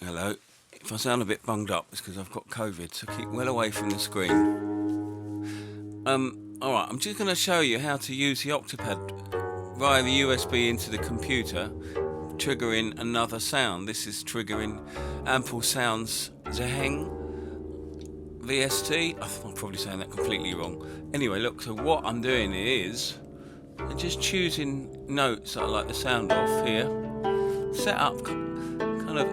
Hello. If I sound a bit bunged up, it's because I've got COVID, so keep well away from the screen. Alright, I'm just going to show you how to use the octopad via the USB into the computer, triggering another sound. This is triggering Sounds Zheng VST. I'm probably saying that completely wrong. Anyway, look, so what I'm doing is I'm just choosing notes that I like the sound of here. Set up kind of,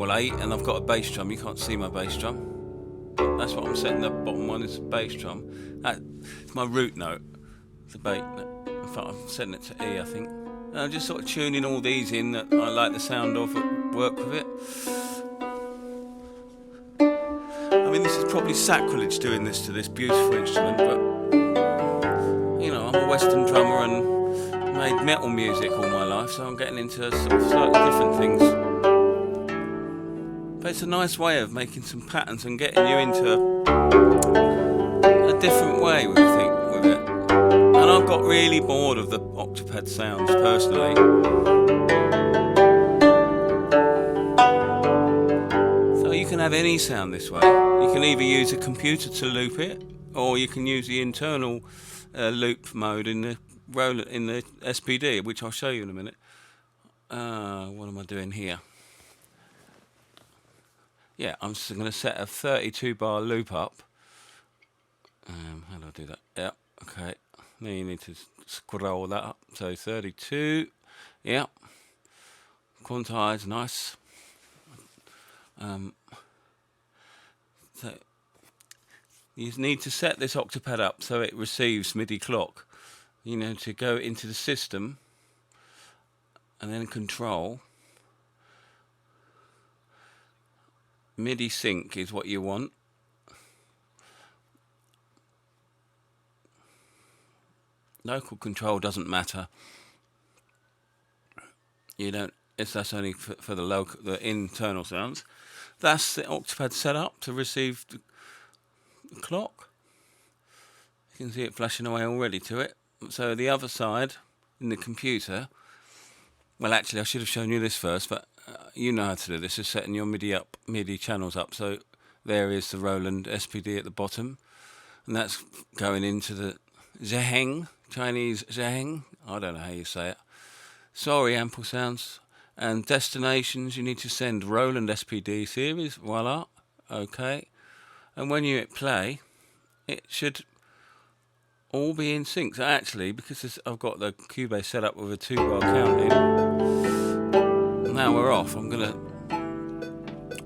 8, and I've got a bass drum. You can't see my bass drum. That's what I'm setting. The bottom one is a bass drum. It's my root note. It's a bass note. In fact, I'm setting it to E, I think. And I'm just sort of tuning all these in that I like the sound of, that work with it. I mean, this is probably sacrilege doing this to this beautiful instrument, but you know, I'm a Western drummer and made metal music all my life, so I'm getting into sort of slightly different things. But it's a nice way of making some patterns and getting you into a different way with it. And I've got really bored of the octopad sounds personally. So you can have any sound this way. You can either use a computer to loop it, or you can use the internal loop mode in the SPD, which I'll show you in a minute. What am I doing here? Yeah, I'm just going to set a 32 bar loop up. How do I do that? Yeah, okay. Now you need to scroll that up. So 32, yeah. Quantize, nice. So you need to set this octopad up so it receives MIDI clock. You know, to go into the system and then control. MIDI sync is what you want. Local control doesn't matter. You don't. That's only for the internal sounds. That's the octopad set up to receive the clock. You can see it flashing away already to it. So the other side in the computer. Well, actually, I should have shown you this first, but you know how to do this. Is setting your MIDI channels up. So there is the Roland SPD at the bottom, and that's going into the Zheng, Chinese Zheng. I don't know how you say it. Sorry, Ample Sounds. And destinations, you need to send Roland SPD series. Voila. Okay. And when you hit play, it should all be in sync. So actually, because I've got the Cubase set up with a 2-bar counting, now we're off. I'm going to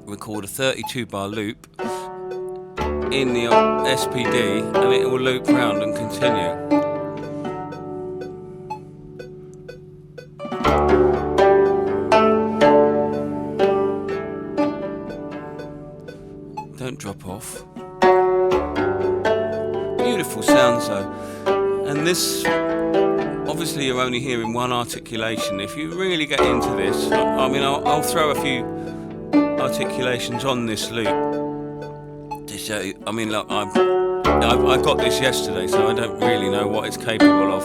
record a 32 bar loop in the SPD, and it will loop round and continue. Don't drop off. Beautiful sounds though. And this, obviously you're only hearing one articulation. If you really get into this, I mean, I'll throw a few articulations on this loop to show you. I mean, look, I got this yesterday, so I don't really know what it's capable of.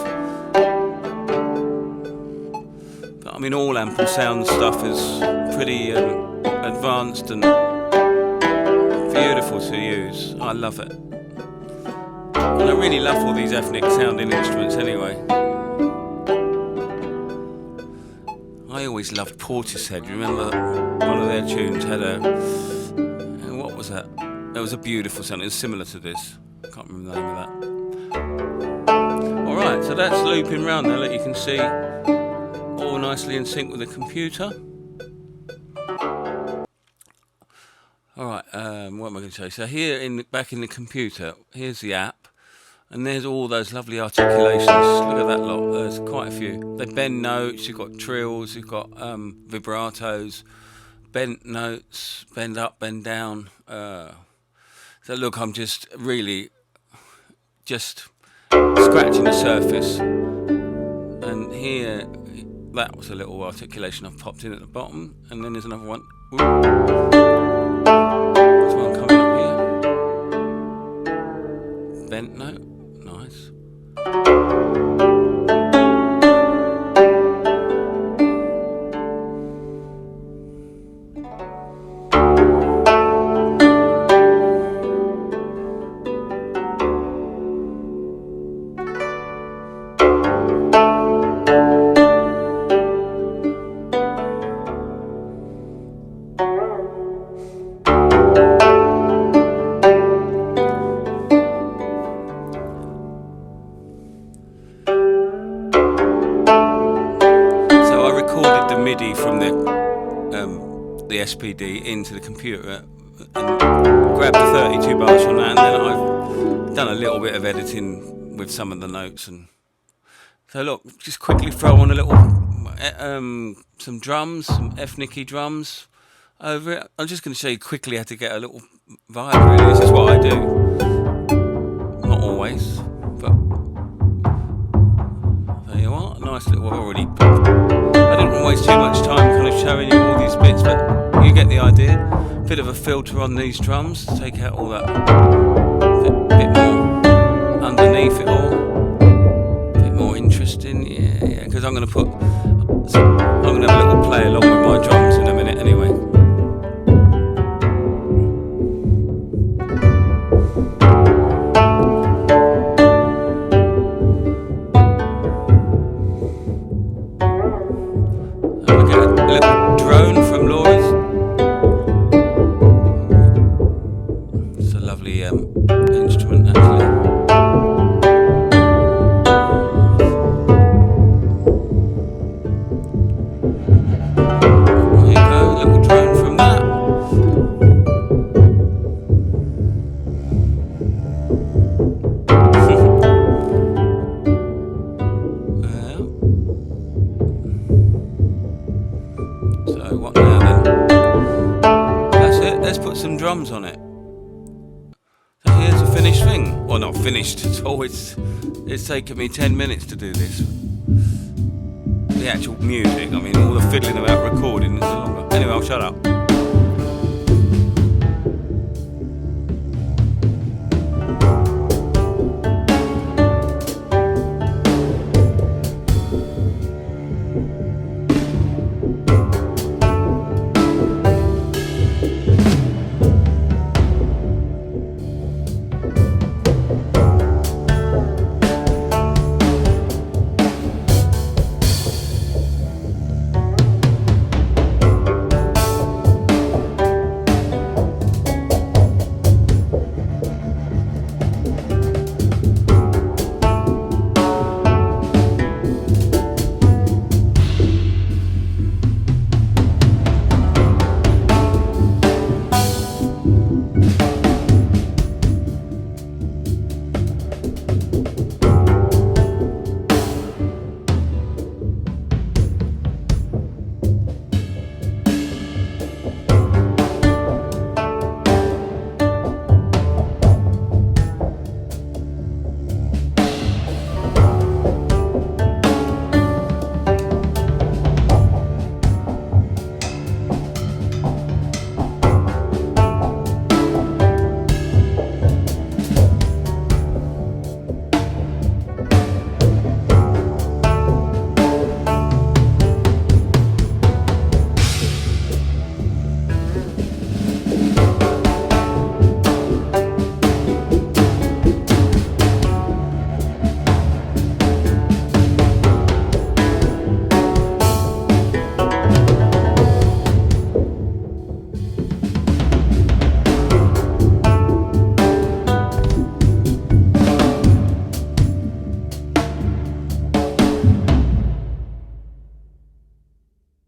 But I mean, all Ample Sound stuff is pretty advanced and beautiful to use. I love it. And I really love all these ethnic sounding instruments anyway. I always loved Portishead. Remember one of their tunes had what was that? It was a beautiful sound. It was similar to this. I can't remember the name of that. Alright, so that's looping round there. That you can see all nicely in sync with the computer. Alright, what am I going to show you? So here back in the computer, here's the app. And there's all those lovely articulations. Look at that lot. There's quite a few. They bend notes. You've got trills. You've got vibratos, bent notes, bend up, bend down. So look, I'm just really scratching the surface. And here, that was a little articulation I've popped in at the bottom. And then there's another one. Ooh. There's one coming up here. Bent note. Nice. the SPD into the computer and grabbed the 32 bars from that, and then I've done a little bit of editing with some of the notes. And so look, just quickly throw on a little some drums, some ethnic drums over it. I'm just going to show you quickly how to get a little vibe, really. This is what I do. Not always, but there you are. Nice little, already. I didn't waste too much time kind of showing you all these bits, but you get the idea. Bit of a filter on these drums to take out all that bit more underneath it all. Bit more interesting, yeah. Because I'm going to have a little play along with my drums in a minute anyway. Instrument actually. There you go, a little drone from that. So what now then? That's it, let's put some drums on it. Here's a finished thing. Well, not finished at all. It's taken me 10 minutes to do this. The actual music, I mean, all the fiddling about recording is longer. Anyway, I'll shut up.